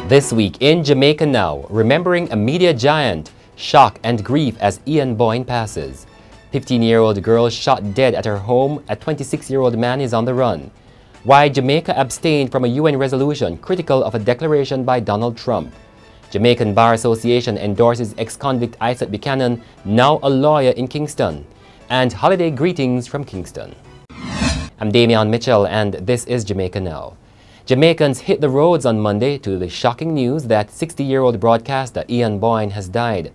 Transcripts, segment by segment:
This week in Jamaica Now, remembering a media giant, shock and grief as Ian Boyne passes. 15-year-old girl shot dead at her home, a 26-year-old man is on the run. Why Jamaica abstained from a UN resolution critical of a declaration by Donald Trump. Jamaican Bar Association endorses ex-convict Isat Buchanan, now a lawyer in Kingston. And holiday greetings from Kingston. I'm Damian Mitchell and this is Jamaica Now. Jamaicans hit the roads on Monday to the shocking news that 60-year-old broadcaster Ian Boyne has died.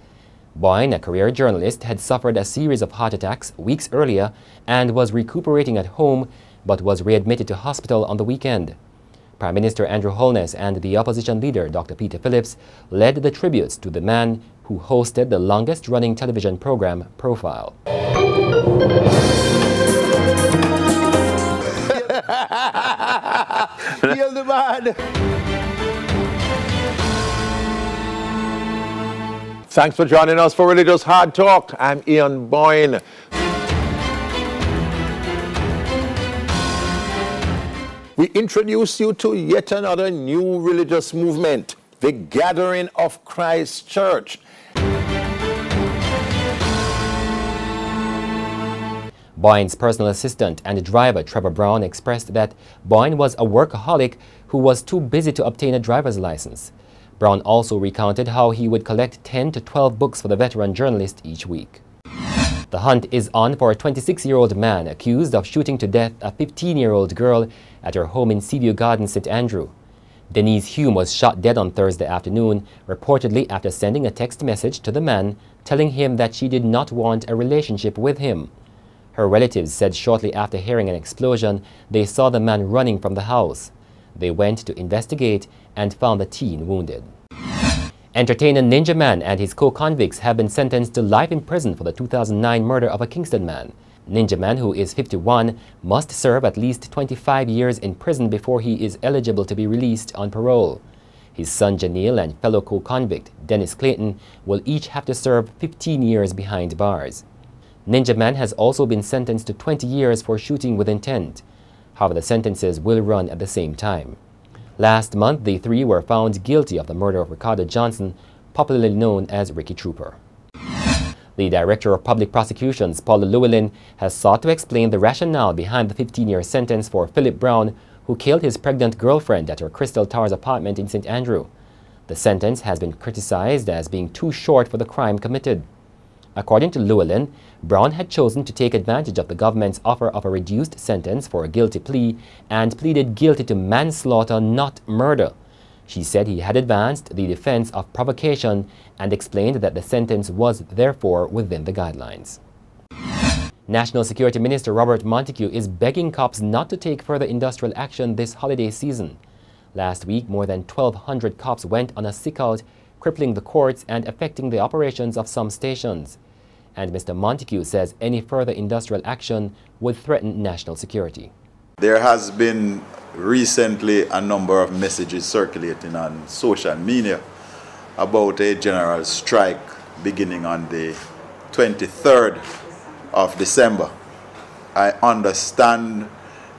Boyne, a career journalist, had suffered a series of heart attacks weeks earlier and was recuperating at home but was readmitted to hospital on the weekend. Prime Minister Andrew Holness and the opposition leader Dr. Peter Phillips led the tributes to the man who hosted the longest-running television program, Profile. Feel the man. Thanks for joining us for Religious Hard Talk. I'm Ian Boyne. We introduce you to yet another new religious movement, the Gathering of Christ Church. Boyne's personal assistant and driver, Trevor Brown, expressed that Boyne was a workaholic who was too busy to obtain a driver's license. Brown also recounted how he would collect 10 to 12 books for the veteran journalist each week. The hunt is on for a 26-year-old man accused of shooting to death a 15-year-old girl at her home in Seaview Gardens, St. Andrew. Denise Hume was shot dead on Thursday afternoon, reportedly after sending a text message to the man telling him that she did not want a relationship with him. Her relatives said shortly after hearing an explosion, they saw the man running from the house. They went to investigate and found the teen wounded. Entertainer Ninja Man and his co-convicts have been sentenced to life in prison for the 2009 murder of a Kingston man. Ninja Man, who is 51, must serve at least 25 years in prison before he is eligible to be released on parole. His son Janeel and fellow co-convict Dennis Clayton will each have to serve 15 years behind bars. Ninja Man has also been sentenced to 20 years for shooting with intent. However, the sentences will run at the same time. Last month, the three were found guilty of the murder of Ricardo Johnson, popularly known as Ricky Trooper. The Director of Public Prosecutions, Paul Llewellyn, has sought to explain the rationale behind the 15-year sentence for Philip Brown, who killed his pregnant girlfriend at her Crystal Towers apartment in St. Andrew. The sentence has been criticized as being too short for the crime committed. According to Llewellyn, Brown had chosen to take advantage of the government's offer of a reduced sentence for a guilty plea and pleaded guilty to manslaughter, not murder. She said he had advanced the defense of provocation and explained that the sentence was therefore within the guidelines. National Security Minister Robert Montague is begging cops not to take further industrial action this holiday season. Last week, more than 1,200 cops went on a sick-out, crippling the courts and affecting the operations of some stations. And Mr. Montague says any further industrial action would threaten national security. There has been recently a number of messages circulating on social media about a general strike beginning on the 23rd of December. I understand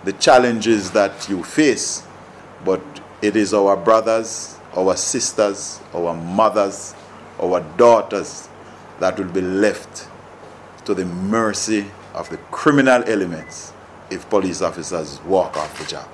the challenges that you face, but it is our brothers, our sisters, our mothers, our daughters that will be left to the mercy of the criminal elements if police officers walk off the job.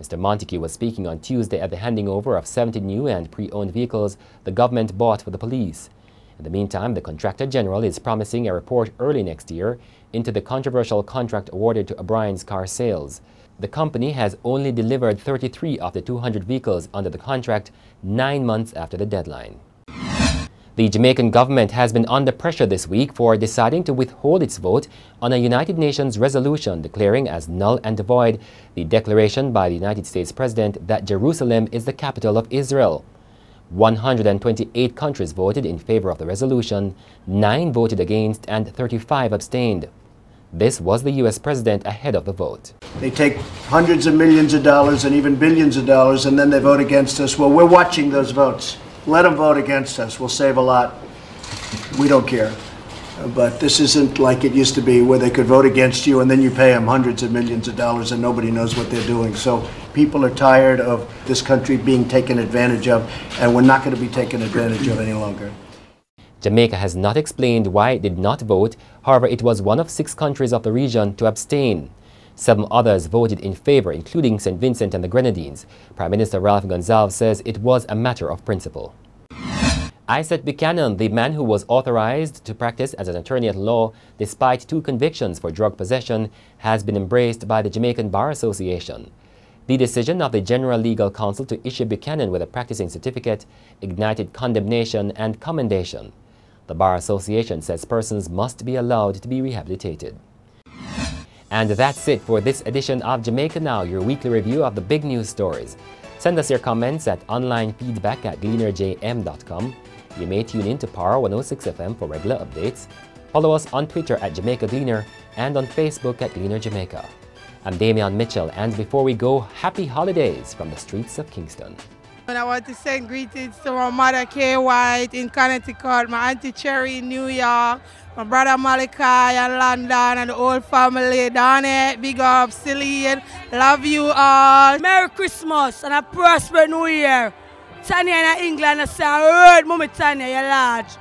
Mr. Montague was speaking on Tuesday at the handing over of 70 new and pre-owned vehicles the government bought for the police. In the meantime, the Contractor General is promising a report early next year into the controversial contract awarded to O'Brien's Car Sales. The company has only delivered 33 of the 200 vehicles under the contract 9 months after the deadline. The Jamaican government has been under pressure this week for deciding to withhold its vote on a United Nations resolution declaring as null and void the declaration by the United States President that Jerusalem is the capital of Israel. 128 countries voted in favor of the resolution, 9 voted against, and 35 abstained. This was the U.S. president ahead of the vote. They take hundreds of millions of dollars and even billions of dollars, and then they vote against us. Well, we're watching those votes. Let them vote against us. We'll save a lot. We don't care. But this isn't like it used to be where they could vote against you and then you pay them hundreds of millions of dollars and nobody knows what they're doing. So People are tired of this country being taken advantage of, and we're not going to be taken advantage of any longer. Jamaica has not explained why it did not vote. However, it was one of 6 countries of the region to abstain. 7 others voted in favor, including St. Vincent and the Grenadines. Prime Minister Ralph Gonsalves says it was a matter of principle. Isat Buchanan, the man who was authorized to practice as an attorney at law despite 2 convictions for drug possession, has been embraced by the Jamaican Bar Association. The decision of the General Legal Counsel to issue Buchanan with a practicing certificate ignited condemnation and commendation. The Bar Association says persons must be allowed to be rehabilitated. And that's it for this edition of Jamaica Now, your weekly review of the big news stories. Send us your comments at onlinefeedback@gleanerjm.com. You may tune in to Power 106 FM for regular updates. Follow us on Twitter at Jamaica Gleaner and on Facebook at Gleaner Jamaica. I'm Damian Mitchell, and before we go, happy holidays from the streets of Kingston. And I want to send greetings to my mother Kay White in Connecticut, my auntie Cherry in New York, my brother Malachi in London, and the whole family down here. Big up, Celine. Love you all. Merry Christmas and a prosperous New Year. Tanya in England, I say, I heard Mommy Tanya, you're large.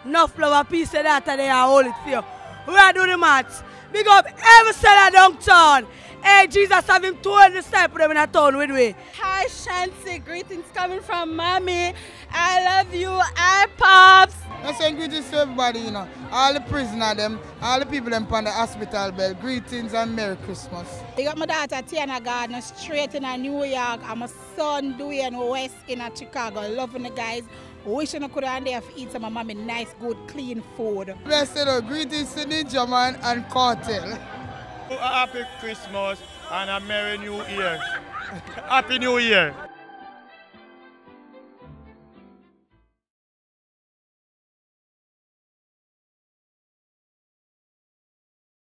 Enough love and peace of that, and they are hold it for you. We are doing the maths. Big up every seller downtown. Hey, Jesus have him 200 disciples them in a town with we. Hi, Shanti. Greetings coming from Mommy. I love you. Hi, Pops. I send greetings to everybody, you know. All the prisoners, them, all the people them on the hospital bell. Greetings and Merry Christmas. I got my daughter Tiana Gardner straight in New York. And my son Dwayne West in Chicago. Loving the guys. Wishing I could have there to eat some of mommy nice, good, clean food. Blessed greetings to Ninja Man and Cartel. A happy Christmas and a Merry New Year. Happy New Year.